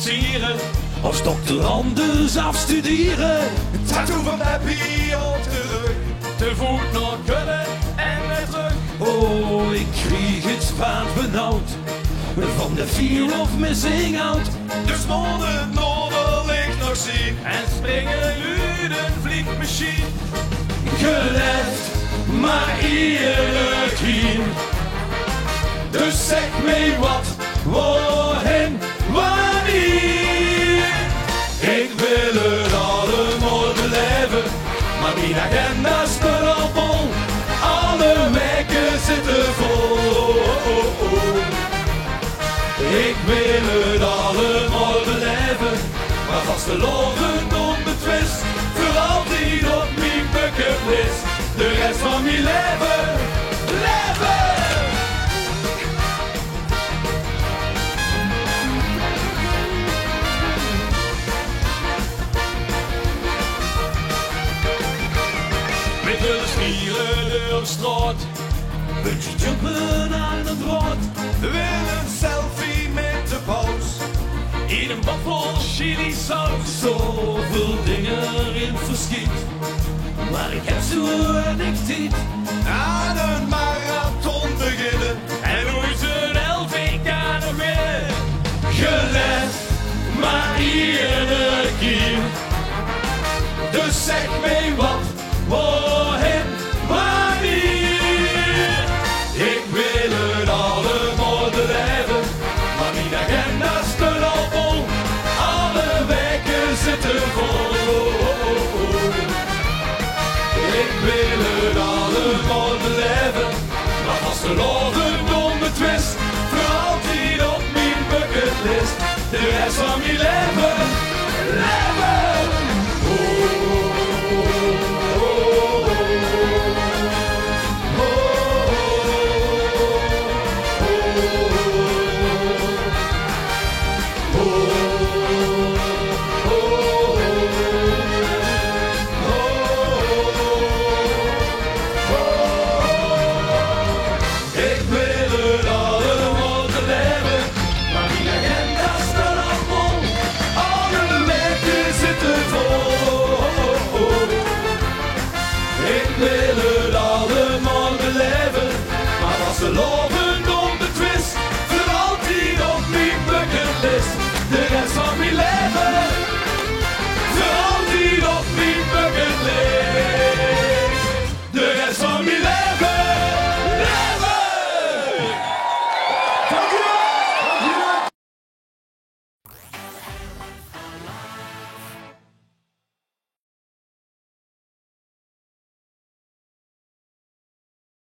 financieren. Als dokter anders afstuderen. Een tattoo van Happy op de rug. Te voet naar kunnen en weer terug. Oh, ik kreeg het spaat benauwd. Van de fear of missing out. Dus morgen noorderlicht nog zien. En springen nu de vliegmachine. Geleft maar iedere keer. Dus zeg me wat, waarheen, wanneer. Ik wil het allemaal beleven, maar mijn agenda is al vol. Alle weken zitten vol. Ik wil het allemaal beleven, maar vastelovend onbetwist. Voor altijd op mijn bucketlist, de rest van mijn leven, leven! Met willen stieren door de straat, puntje jumpen aan de draad. We willen een selfie met de paus. In een bak vol chili saus, zoveel dingen in verschiet. Maar ik heb zo weinig tijd. Aan een marathon beginnen. En nooit een LVK nog meer. Gelet, maar iedere keer. Dus zeg me wat, waarheen, wanneer. Ik wil het allemaal beleven, maar mijn agenda is al vol. Alle weken zitten vol. Ik wil het allemaal beleven, maar vastelovend onbetwist. Voor altijd op mijn bucketlist, de rest van mijn leven, leven! Lovend onbetwist, voor altijd op mijn bucketlist.